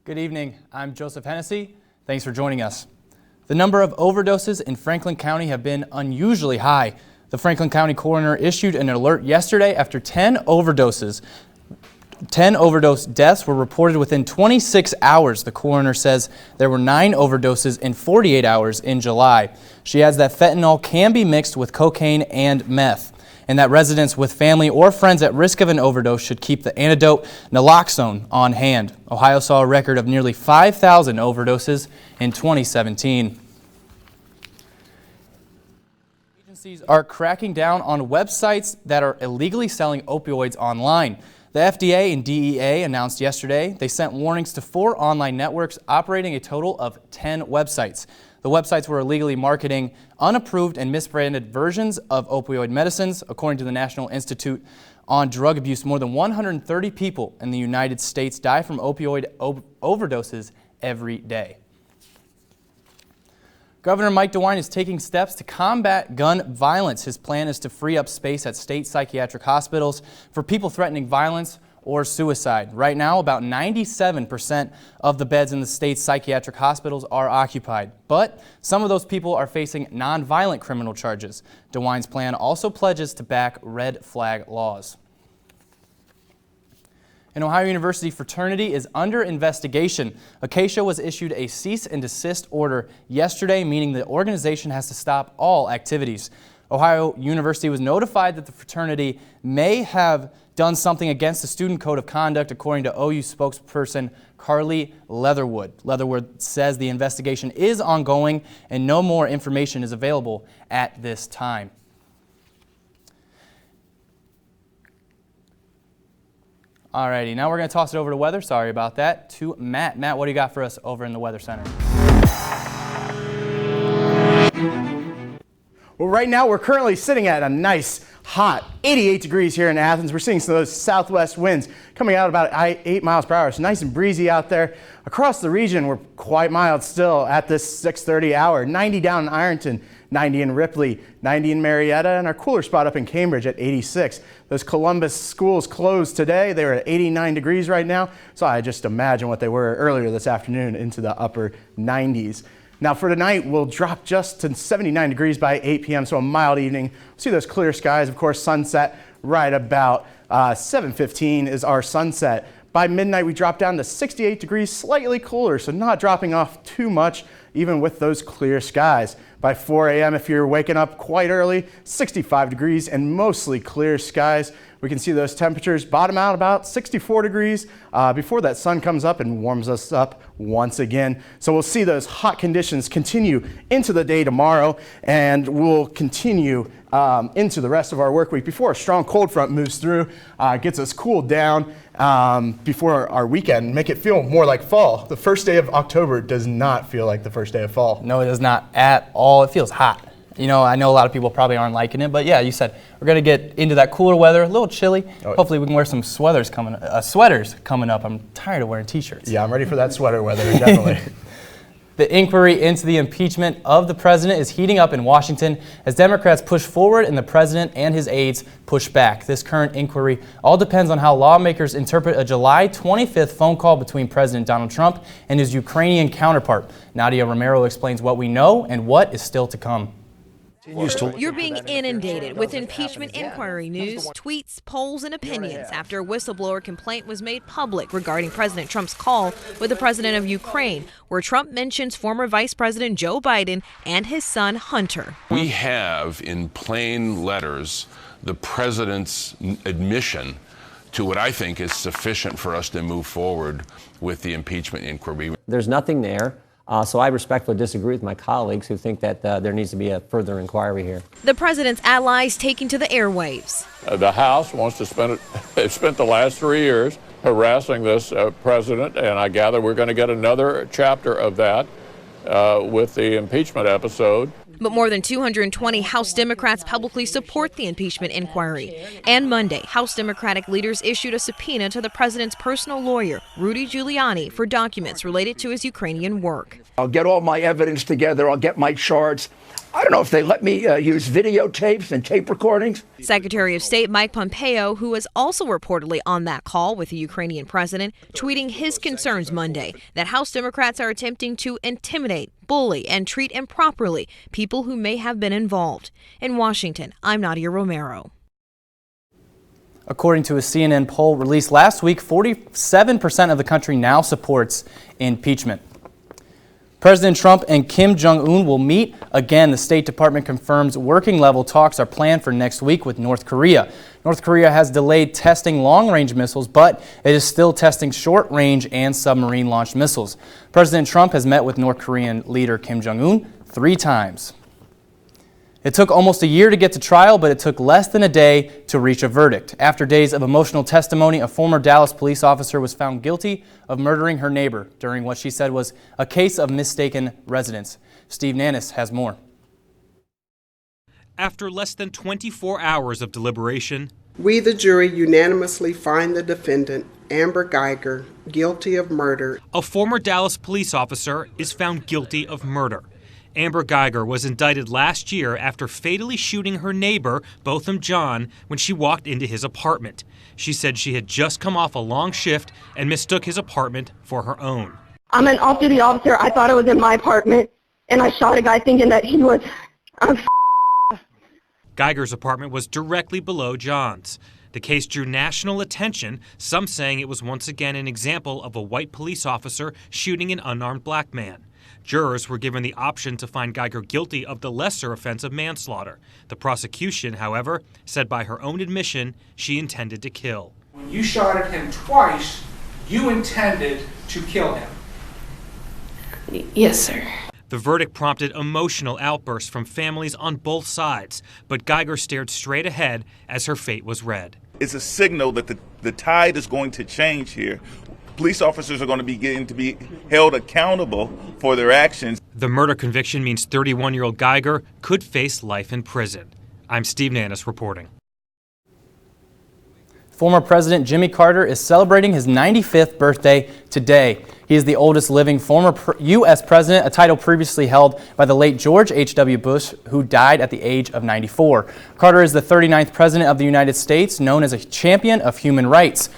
Good evening. I'm Joseph Hennessy. Thanks for joining us. The number of overdoses in Franklin County have been unusually high. The Franklin County coroner issued an alert yesterday after 10 overdose deaths were reported within 26 hours. The coroner says there were 9 overdoses in 48 hours in July. She adds that fentanyl can be mixed with cocaine and meth, and that residents with family or friends at risk of an overdose should keep the antidote naloxone on hand. Ohio saw a record of nearly 5,000 overdoses in 2017. Agencies are cracking down on websites that are illegally selling opioids online. The FDA and DEA announced yesterday they sent warnings to 4 online networks operating a total of 10 websites. The websites were illegally marketing unapproved and misbranded versions of opioid medicines. According to the National Institute on Drug Abuse, more than 130 people in the United States die from opioid overdoses every day. Governor Mike DeWine is taking steps to combat gun violence. His plan is to free up space at state psychiatric hospitals for people threatening violence or suicide. Right now, about 97% of the beds in the state's psychiatric hospitals are occupied, but some of those people are facing nonviolent criminal charges. DeWine's plan also pledges to back red flag laws. An Ohio University fraternity is under investigation. Acacia was issued a cease and desist order yesterday, meaning the organization has to stop all activities. Ohio University was notified that the fraternity may have done something against the student code of conduct, according to OU spokesperson Carly Leatherwood. Leatherwood says the investigation is ongoing and no more information is available at this time. Alrighty, now we're going to toss it over to weather. Sorry about that. To Matt. Matt, what do you got for us over in the Weather Center? Well, right now we're currently sitting at a nice, hot 88 degrees here in Athens. We're seeing some of those southwest winds coming out about 8 miles per hour. It's nice and breezy out there. Across the region, we're quite mild still at this 6:30 hour. 90 down in Ironton, 90 in Ripley, 90 in Marietta, and our cooler spot up in Cambridge at 86. Those Columbus schools closed today. They were at 89 degrees right now, so I just imagine what they were earlier this afternoon into the upper 90s. Now for tonight, we'll drop just to 79 degrees by 8 p.m., so a mild evening. See those clear skies. Of course, sunset right about 7:15 is our sunset. By midnight, we drop down to 68 degrees, slightly cooler, so not dropping off too much, even with those clear skies. By 4 a.m., if you're waking up quite early, 65 degrees and mostly clear skies. We can see those temperatures bottom out about 64 degrees before that sun comes up and warms us up once again. So we'll see those hot conditions continue into the day tomorrow, and we'll continue into the rest of our work week before a strong cold front moves through, gets us cooled down before our weekend, make it feel more like fall. The first day of October does not feel like the first day of fall. No, it does not at all. It feels hot. You know, I know a lot of people probably aren't liking it, but yeah, you said we're going to get into that cooler weather, a little chilly. Oh. Hopefully we can wear some sweaters coming up. I'm tired of wearing t-shirts. Yeah, I'm ready for that sweater weather, definitely. The inquiry into the impeachment of the president is heating up in Washington as Democrats push forward and the president and his aides push back. This current inquiry all depends on how lawmakers interpret a July 25th phone call between President Donald Trump and his Ukrainian counterpart. Nadia Romero explains what we know and what is still to come. You're being inundated with impeachment inquiry news, tweets, polls, and opinions after a whistleblower complaint was made public regarding President Trump's call with the president of Ukraine, where Trump mentions former Vice President Joe Biden and his son Hunter. We have in plain letters the president's admission to what I think is sufficient for us to move forward with the impeachment inquiry. There's nothing there. So I respectfully disagree with my colleagues who think that there needs to be a further inquiry here. The president's allies taking to the airwaves. The House wants to spend the last 3 years harassing this president, and I gather we're going to get another chapter of that with the impeachment episode. But more than 220 House Democrats publicly support the impeachment inquiry. And Monday, House Democratic leaders issued a subpoena to the president's personal lawyer, Rudy Giuliani, for documents related to his Ukrainian work. I'll get all my evidence together. I'll get my charts. I don't know if they let me use videotapes and tape recordings. Secretary of State Mike Pompeo, who was also reportedly on that call with the Ukrainian president, tweeting his concerns Monday that House Democrats are attempting to intimidate, bully, and treat improperly people who may have been involved. In Washington, I'm Nadia Romero. According to a CNN poll released last week, 47% of the country now supports impeachment. President Trump and Kim Jong-un will meet again. The State Department confirms working-level talks are planned for next week with North Korea. North Korea has delayed testing long-range missiles, but it is still testing short-range and submarine-launched missiles. President Trump has met with North Korean leader Kim Jong-un 3 times. It took almost a year to get to trial, but it took less than a day to reach a verdict. After days of emotional testimony, a former Dallas police officer was found guilty of murdering her neighbor during what she said was a case of mistaken residence. Steve Nannis has more. After less than 24 hours of deliberation, we, the jury, unanimously find the defendant, Amber Geiger, guilty of murder. A former Dallas police officer is found guilty of murder. Amber Geiger was indicted last year after fatally shooting her neighbor, Botham John, when she walked into his apartment. She said she had just come off a long shift and mistook his apartment for her own. I'm an off-duty officer. I thought it was in my apartment, and I shot a guy thinking that he was... Geiger's apartment was directly below John's. The case drew national attention, some saying it was once again an example of a white police officer shooting an unarmed black man. Jurors were given the option to find Geiger guilty of the lesser offense of manslaughter. The prosecution, however, said by her own admission she intended to kill. When you shot at him twice, you intended to kill him. Yes, sir. The verdict prompted emotional outbursts from families on both sides, but Geiger stared straight ahead as her fate was read. It's a signal that the tide is going to change here. Police officers are going to begin to be held accountable for their actions. The murder conviction means 31-year-old Geiger could face life in prison. I'm Steve Nannis reporting. Former President Jimmy Carter is celebrating his 95th birthday today. He is the oldest living former U.S. president, a title previously held by the late George H.W. Bush, who died at the age of 94. Carter is the 39th president of the United States, known as a champion of human rights.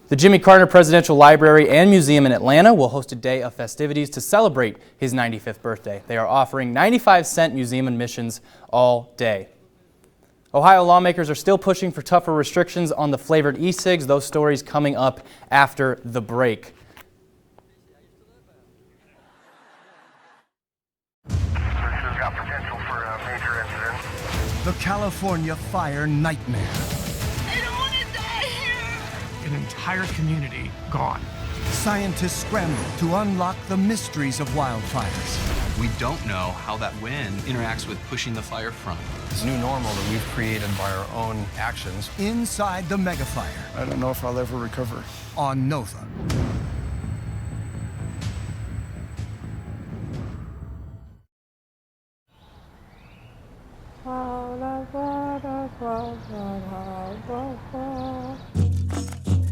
The Jimmy Carter Presidential Library and Museum in Atlanta will host a day of festivities to celebrate his 95th birthday. They are offering 95-cent museum admissions all day. Ohio lawmakers are still pushing for tougher restrictions on the flavored e-cigs. Those stories coming up after the break. Got potential for a major incident. The California fire nightmare. An entire community gone. Scientists scramble to unlock the mysteries of wildfires. We don't know how that wind interacts with pushing the fire front. This new normal that we've created by our own actions. Inside the megafire. I don't know if I'll ever recover. On Nova.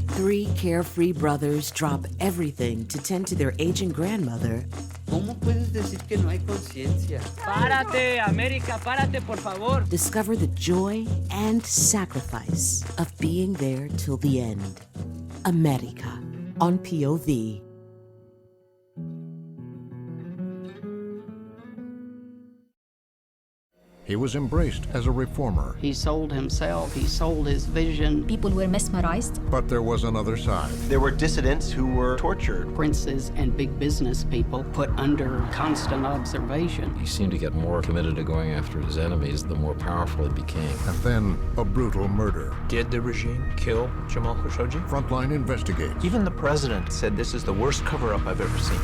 Three carefree brothers drop everything to tend to their aging grandmother. ¿Cómo puedes decir que no hay conciencia? Párate, América, párate, por favor. Discover the joy and sacrifice of being there till the end. America on POV. He was embraced as a reformer. He sold himself, he sold his vision. People were mesmerized. But there was another side. There were dissidents who were tortured. Princes and big business people put under constant observation. He seemed to get more committed to going after his enemies the more powerful he became. And then a brutal murder. Did the regime kill Jamal Khashoggi? Frontline investigates. Even the president said this is the worst cover-up I've ever seen.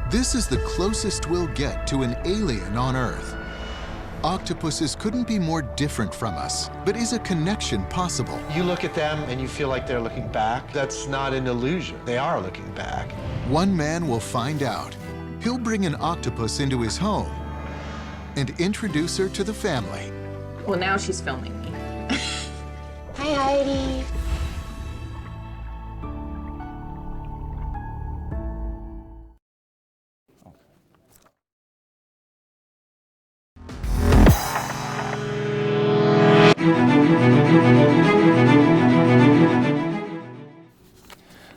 This is the closest we'll get to an alien on Earth. Octopuses couldn't be more different from us, but is a connection possible? You look at them and you feel like they're looking back. That's not an illusion. They are looking back. One man will find out. He'll bring an octopus into his home and introduce her to the family. Well, now she's filming me. Hi, Heidi.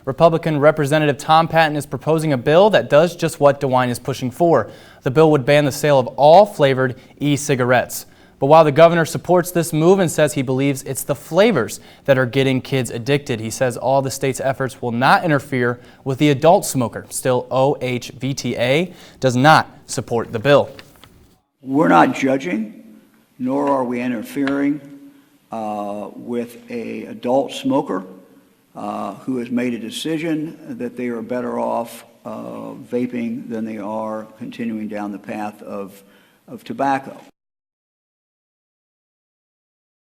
Republican Representative Tom Patton is proposing a bill that does just what DeWine is pushing for. The bill would ban the sale of all flavored e-cigarettes. But while the governor supports this move and says he believes it's the flavors that are getting kids addicted, he says all the state's efforts will not interfere with the adult smoker. Still, OHVTA does not support the bill. We're not judging, nor are we interfering with an adult smoker who has made a decision that they are better off vaping than they are continuing down the path of tobacco.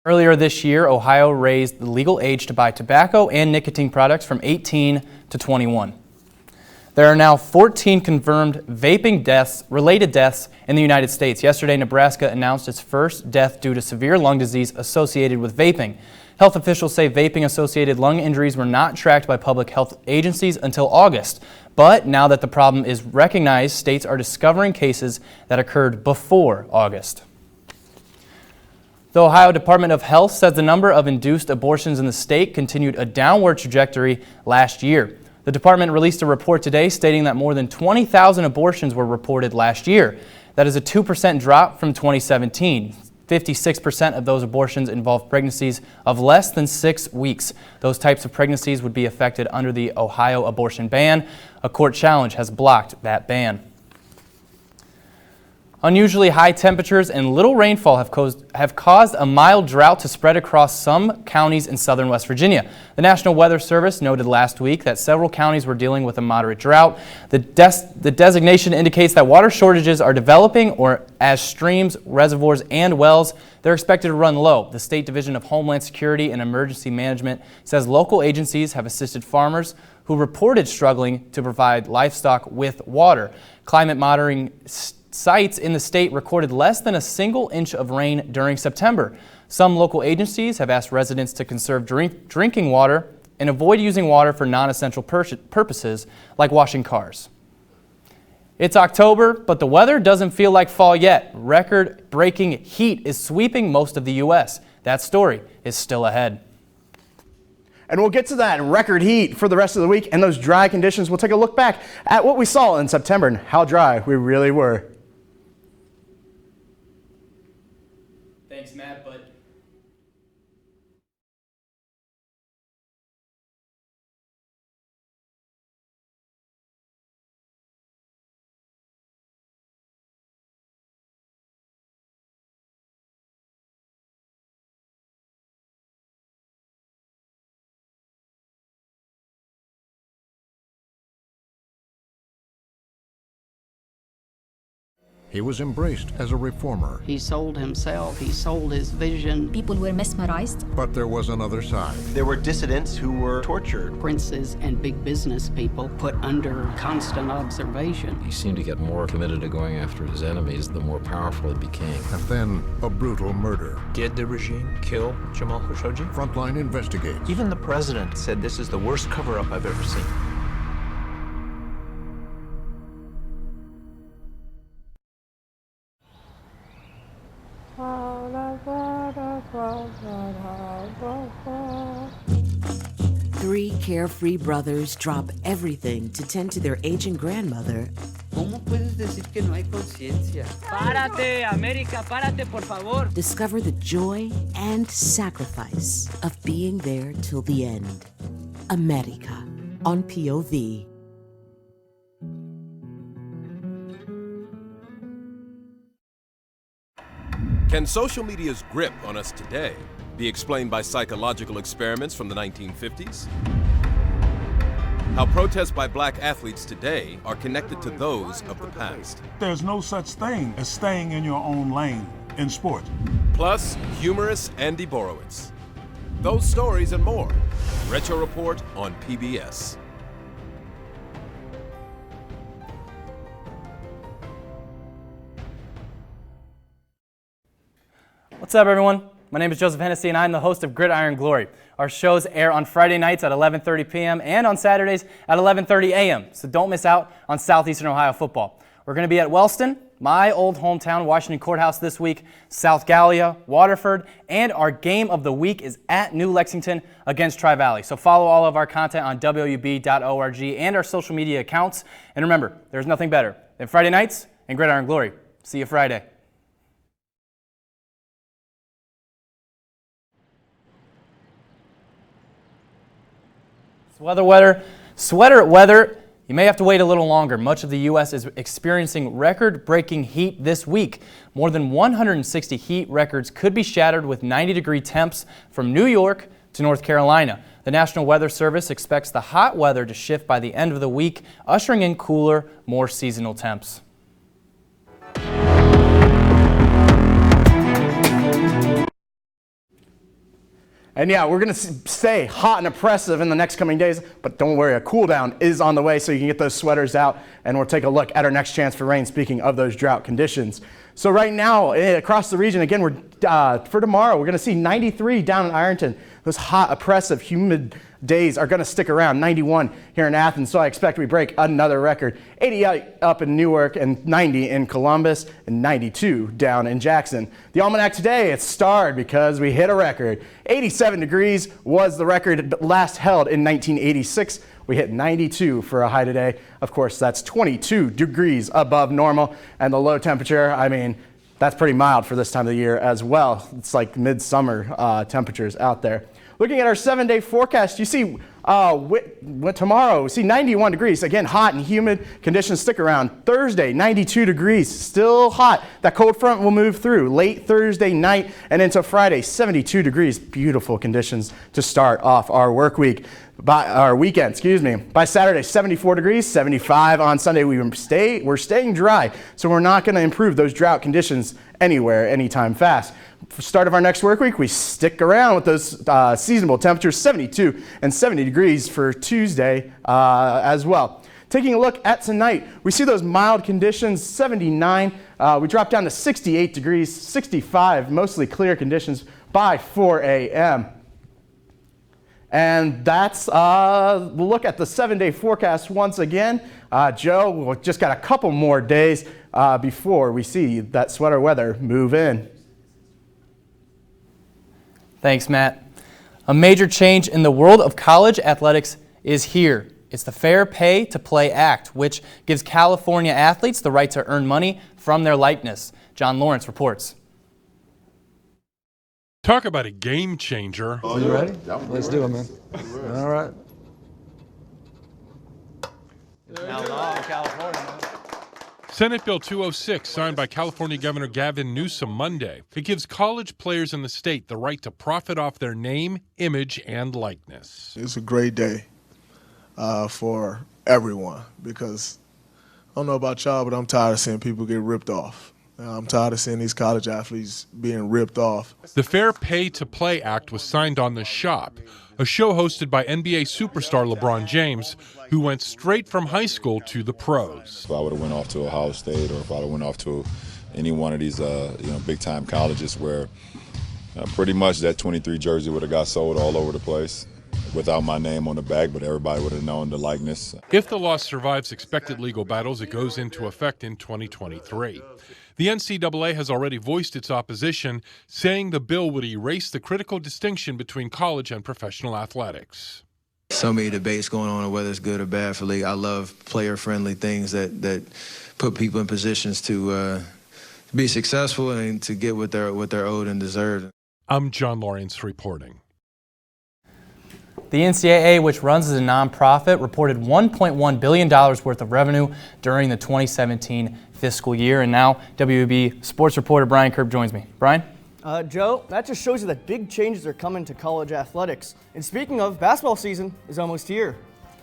Earlier this year, Ohio raised the legal age to buy tobacco and nicotine products from 18 to 21. There are now 14 confirmed related deaths in the United States. Yesterday, Nebraska announced its first death due to severe lung disease associated with vaping. Health officials say vaping-associated lung injuries were not tracked by public health agencies until August. But now that the problem is recognized, states are discovering cases that occurred before August. The Ohio Department of Health says the number of induced abortions in the state continued a downward trajectory last year. The department released a report today stating that more than 20,000 abortions were reported last year. That is a 2% drop from 2017. 56% of those abortions involved pregnancies of less than 6 weeks. Those types of pregnancies would be affected under the Ohio abortion ban. A court challenge has blocked that ban. Unusually high temperatures and little rainfall have caused a mild drought to spread across some counties in southern West Virginia. The National Weather Service noted last week that several counties were dealing with a moderate drought. The designation indicates that water shortages are developing, or as streams, reservoirs, and wells, they're expected to run low. The State Division of Homeland Security and Emergency Management says local agencies have assisted farmers who reported struggling to provide livestock with water. Climate monitoring sites in the state recorded less than a single inch of rain during September. Some local agencies have asked residents to conserve drinking water and avoid using water for non-essential purposes like washing cars. It's October, but the weather doesn't feel like fall yet. Record-breaking heat is sweeping most of the U.S. That story is still ahead. And we'll get to that record heat for the rest of the week and those dry conditions. We'll take a look back at what we saw in September and how dry we really were. Thanks, Matt, but He was embraced as a reformer. He sold himself, he sold his vision. People were mesmerized. But there was another side. There were dissidents who were tortured. Princes and big business people put under constant observation. He seemed to get more committed to going after his enemies the more powerful he became. And then a brutal murder. Did the regime kill Jamal Khashoggi? Frontline investigates. Even the president said this is the worst cover-up I've ever seen. Three carefree brothers drop everything to tend to their aging grandmother. ¿Cómo puedes decir que no hay conciencia? Párate, América, párate, por favor. Discover the joy and sacrifice of being there till the end. America on POV. Can social media's grip on us today be explained by psychological experiments from the 1950s? How protests by black athletes today are connected to those of the past. There's no such thing as staying in your own lane in sport. Plus, humorous Andy Borowitz. Those stories and more. Retro Report on PBS. What's up, everyone? My name is Joseph Hennessy, and I'm the host of Gridiron Glory. Our shows air on Friday nights at 11:30 p.m. and on Saturdays at 11:30 a.m., so don't miss out on Southeastern Ohio football. We're going to be at Wellston my old hometown, Washington Courthouse this week, South Gallia, Waterford, and our game of the week is at New Lexington against Tri-Valley. So follow all of our content on WOUB.org and our social media accounts. And remember, there's nothing better than Friday nights and Gridiron Glory. See you Friday. Sweater weather. You may have to wait a little longer. Much of the U.S. is experiencing record-breaking heat this week. More than 160 heat records could be shattered with 90-degree temps from New York to North Carolina. The National Weather Service expects the hot weather to shift by the end of the week, ushering in cooler, more seasonal temps. And yeah, we're going to stay hot and oppressive in the next coming days, but don't worry, a cool down is on the way so you can get those sweaters out, and we'll take a look at our next chance for rain, speaking of those drought conditions. So right now, across the region, again, for tomorrow, we're going to see 93 down in Ironton. Those hot, oppressive, humid days are going to stick around. 91 here in Athens, so I expect we break another record. 88 up in Newark and 90 in Columbus and 92 down in Jackson. The almanac today, it's starred because we hit a record. 87 degrees was the record last held in 1986. We hit 92 for a high today. Of course, that's 22 degrees above normal. And the low temperature, I mean, that's pretty mild for this time of the year as well. It's like midsummer temperatures out there. Looking at our 7-day forecast, you see tomorrow, we see 91 degrees. Again, hot and humid conditions stick around. Thursday, 92 degrees, still hot. That cold front will move through late Thursday night and into Friday, 72 degrees. Beautiful conditions to start off our work week. By our weekend, excuse me. By Saturday, 74 degrees, 75 on Sunday. We're staying dry, so we're not going to improve those drought conditions anywhere anytime fast. For start of our next work week, we stick around with those seasonable temperatures, 72 and 70 degrees for Tuesday as well. Taking a look at tonight, we see those mild conditions, 79. We drop down to 68 degrees, 65, mostly clear conditions by 4 a.m. And that's, we'll look at the 7-day forecast once again. Joe, we've just got a couple more days before we see that sweater weather move in. Thanks, Matt. A major change in the world of college athletics is here. It's the Fair Pay to Play Act, which gives California athletes the right to earn money from their likeness. John Lawrence reports. Talk about a game changer. Oh, you ready? Let's do it, man. All right. Now law in California, man. Senate Bill 206, signed by California Governor Gavin Newsom Monday. It gives college players in the state the right to profit off their name, image, and likeness. It's a great day for everyone because I don't know about y'all, but I'm tired of seeing people get ripped off. I'm tired of seeing these college athletes being ripped off. The Fair Pay to Play Act was signed on The Shop, a show hosted by NBA superstar LeBron James, who went straight from high school to the pros. If I would have went off to Ohio State or if I would have went off to any one of these big-time colleges where pretty much that 23 jersey would have got sold all over the place without my name on the back, but everybody would have known the likeness. If the law survives expected legal battles, it goes into effect in 2023. The NCAA has already voiced its opposition, saying the bill would erase the critical distinction between college and professional athletics. So many debates going on whether it's good or bad for league. I love player-friendly things that put people in positions to be successful and to get what they're owed and deserved. I'm John Lawrence reporting. The NCAA, which runs as a nonprofit, reported $1.1 billion worth of revenue during the 2017 fiscal year. And now WOUB sports reporter Brian Kerb joins me. Brian? Joe, that just shows you that big changes are coming to college athletics. And speaking of, basketball season is almost here.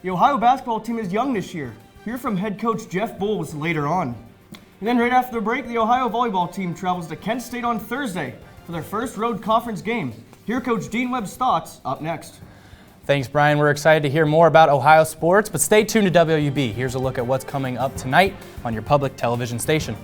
The Ohio basketball team is young this year. Hear from head coach Jeff Bowles later on. And then right after the break, the Ohio volleyball team travels to Kent State on Thursday for their first road conference game. Hear Coach Dean Webb's thoughts up next. Thanks, Brian. We're excited to hear more about Ohio sports, but stay tuned to WOUB. Here's a look at what's coming up tonight on your public television station.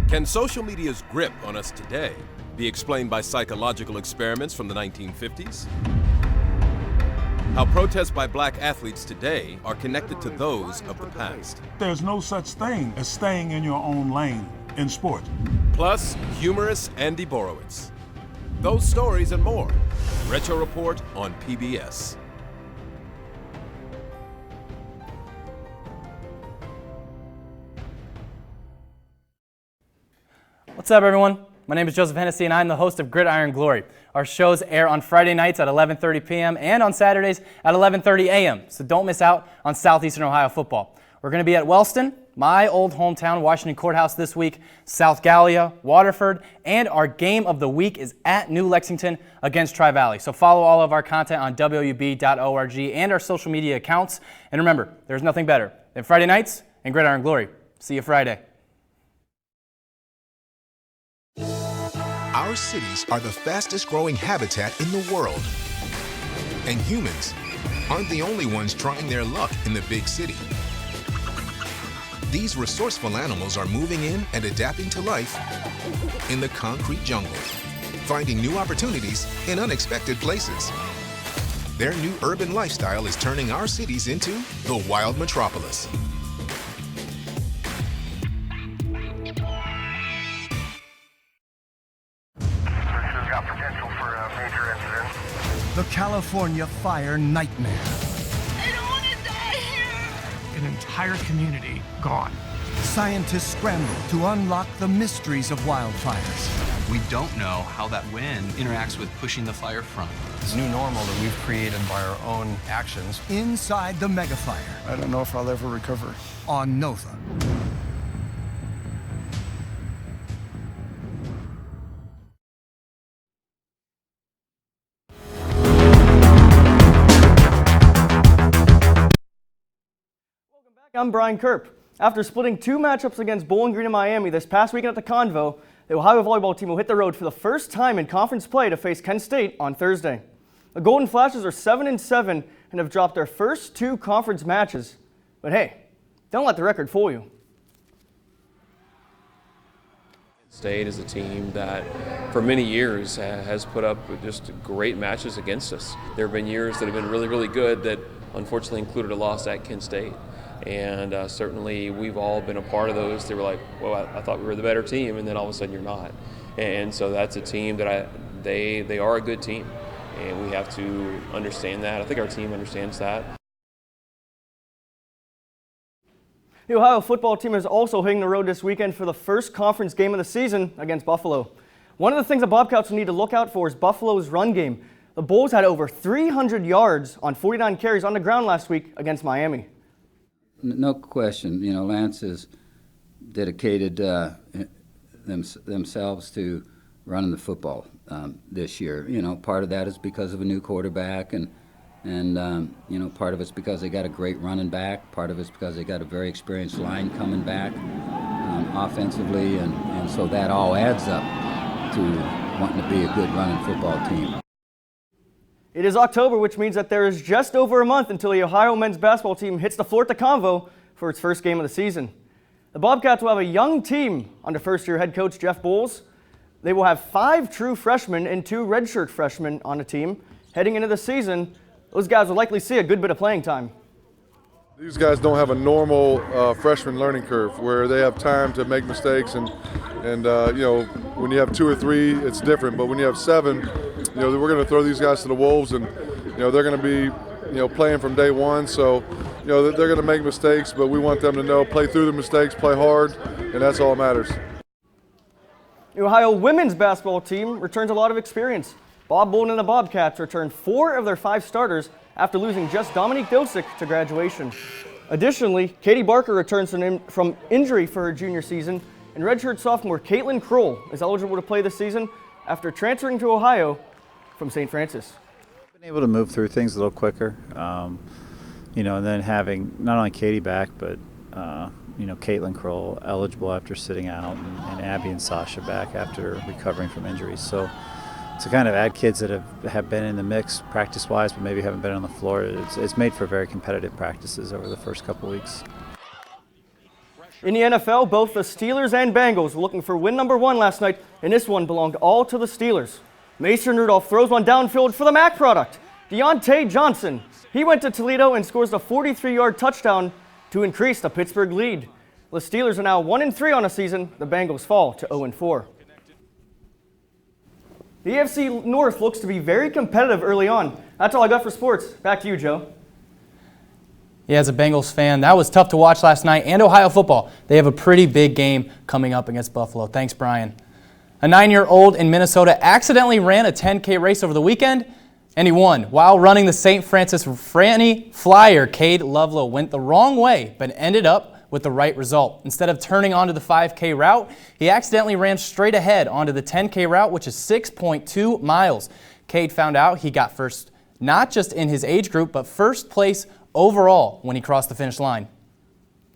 Can social media's grip on us today be explained by psychological experiments from the 1950s? How protests by black athletes today are connected to those of the past. There's no such thing as staying in your own lane in sport. Plus, humorous Andy Borowitz. Those stories and more. Retro Report on PBS. What's up, everyone? My name is Joseph Hennessy, and I'm the host of Gridiron Glory. Our shows air on Friday nights at 11:30 p.m. and on Saturdays at 11:30 a.m., so don't miss out on Southeastern Ohio football. We're going to be at Wellston, my old hometown, Washington Courthouse this week, South Gallia, Waterford, and our game of the week is at New Lexington against Tri-Valley. So follow all of our content on WOUB.org and our social media accounts. And remember, there's nothing better than Friday nights and Gridiron Glory. See you Friday. Our cities are the fastest growing habitat in the world. And humans aren't the only ones trying their luck in the big city. These resourceful animals are moving in and adapting to life in the concrete jungle, finding new opportunities in unexpected places. Their new urban lifestyle is turning our cities into the wild metropolis. The California fire nightmare. I don't want to die here. An entire community gone. Scientists scramble to unlock the mysteries of wildfires. We don't know how that wind interacts with pushing the fire front. This new normal that we've created by our own actions. Inside the megafire. I don't know if I'll ever recover. On Notha. I'm Brian Kerp. After splitting 2 matchups against Bowling Green and Miami this past weekend at the Convo, the Ohio volleyball team will hit the road for the first time in conference play to face Kent State on Thursday. The Golden Flashes are 7-7 and have dropped their first 2 conference matches. But hey, don't let the record fool you. State is a team that for many years has put up just great matches against us. There have been years that have been really, really good that unfortunately included a loss at Kent State. And certainly we've all been a part of those. They were like, well, I thought we were the better team, and then all of a sudden you're not. And so that's a team that they are a good team, and we have to understand that. I think our team understands that. The Ohio football team is also hitting the road this weekend for the first conference game of the season against Buffalo. One of the things the Bobcats will need to look out for is Buffalo's run game. The Bulls had over 300 yards on 49 carries on the ground last week against Miami. No question, you know, Lance has dedicated themselves to running the football this year. You know, part of that is because of a new quarterback, and you know, part of it's because they got a great running back. Part of it's because they got a very experienced line coming back offensively, and so that all adds up to wanting to be a good running football team. It is October, which means that there is just over a month until the Ohio men's basketball team hits the floor at the Convo for its first game of the season. The Bobcats will have a young team under first-year head coach Jeff Bowles. They will have 5 true freshmen and 2 redshirt freshmen on the team. Heading into the season, those guys will likely see a good bit of playing time. These guys don't have a normal freshman learning curve where they have time to make mistakes, and you know, when you have 2 or 3, it's different. But when you have 7, you know, we're going to throw these guys to the wolves, and you know, they're going to be, you know, playing from day one. So, you know, they're going to make mistakes, but we want them to know, play through the mistakes, play hard, and that's all that matters. The Ohio women's basketball team returns a lot of experience. Bob Bolden and the Bobcats returned 4 of their 5 starters after losing just Dominique Dosick to graduation. Additionally, Katie Barker returns from injury for her junior season, and redshirt sophomore Caitlin Kroll is eligible to play this season after transferring to Ohio from St. Francis. Been able to move through things a little quicker, you know, and then having not only Katie back, but you know, Caitlin Kroll eligible after sitting out, and Abby and Sasha back after recovering from injuries. So to kind of add kids that have been in the mix practice-wise, but maybe haven't been on the floor, it's made for very competitive practices over the first couple weeks. In the NFL, both the Steelers and Bengals were looking for win number 1 last night, and this one belonged all to the Steelers. Mason Rudolph throws one downfield for the Mac product, Deontay Johnson. He went to Toledo and scores a 43-yard touchdown to increase the Pittsburgh lead. The Steelers are now 1-3 on the season. The Bengals fall to 0-4. The AFC North looks to be very competitive early on. That's all I got for sports. Back to you, Joe. Yeah, as a Bengals fan, that was tough to watch last night. And Ohio football, they have a pretty big game coming up against Buffalo. Thanks, Brian. A 9-year-old in Minnesota accidentally ran a 10K race over the weekend, and he won. While running the St. Francis Franny Flyer, Cade Lovelow went the wrong way, but ended up with the right result. Instead of turning onto the 5K route, he accidentally ran straight ahead onto the 10K route, which is 6.2 miles. Cade found out he got first, not just in his age group, but first place overall when he crossed the finish line.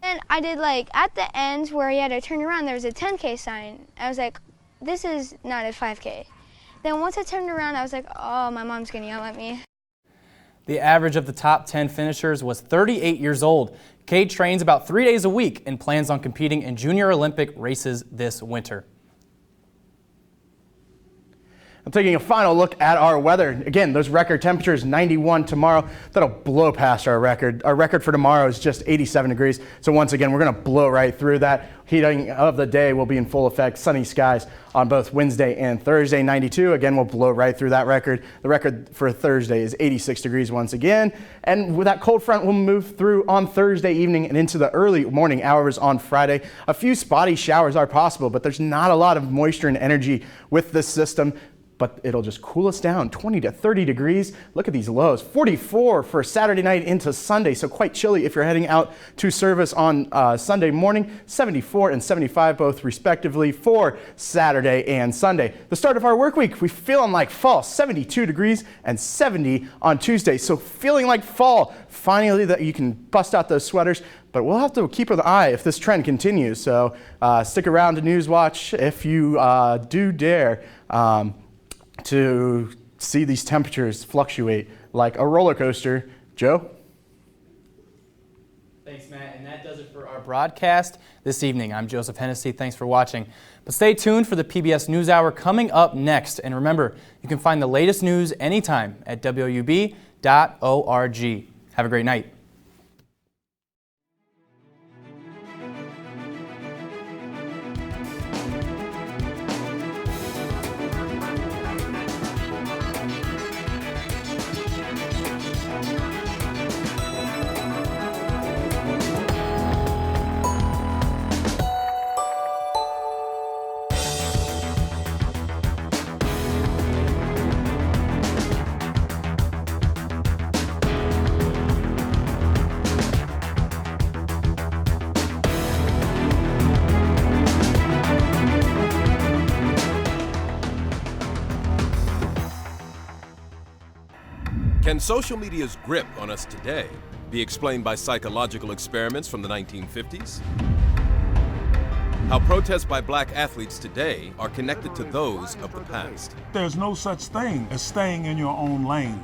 And I did, like, at the end where he had to turn around, there was a 10K sign. I was like, this is not a 5K. Then once I turned around, I was like, oh, my mom's gonna yell at me. The average of the top 10 finishers was 38 years old. Cade trains about 3 days a week and plans on competing in Junior Olympic races this winter. I'm taking a final look at our weather. Again, those record temperatures, 91 tomorrow. That'll blow past our record. Our record for tomorrow is just 87 degrees. So once again, we're going to blow right through that. Heating of the day will be in full effect. Sunny skies on both Wednesday and Thursday, 92. Again, we'll blow right through that record. The record for Thursday is 86 degrees once again. And with that cold front, we'll move through on Thursday evening and into the early morning hours on Friday. A few spotty showers are possible, but there's not a lot of moisture and energy with this system. But it'll just cool us down 20 to 30 degrees. Look at these lows. 44 for Saturday night into Sunday, so quite chilly if you're heading out to service on Sunday morning. 74 and 75 both respectively for Saturday and Sunday. The start of our work week, we're feeling like fall. 72 degrees and 70 on Tuesday. So feeling like fall. Finally that you can bust out those sweaters. But we'll have to keep an eye if this trend continues. So stick around to Newswatch if you do dare. To see these temperatures fluctuate like a roller coaster. Joe? Thanks, Matt. And that does it for our broadcast this evening. I'm Joseph Hennessy. Thanks for watching. But stay tuned for the PBS NewsHour coming up next. And remember, you can find the latest news anytime at WOUB.org. Have a great night. Can social media's grip on us today be explained by psychological experiments from the 1950s? How protests by black athletes today are connected to those of the past. There's no such thing as staying in your own lane.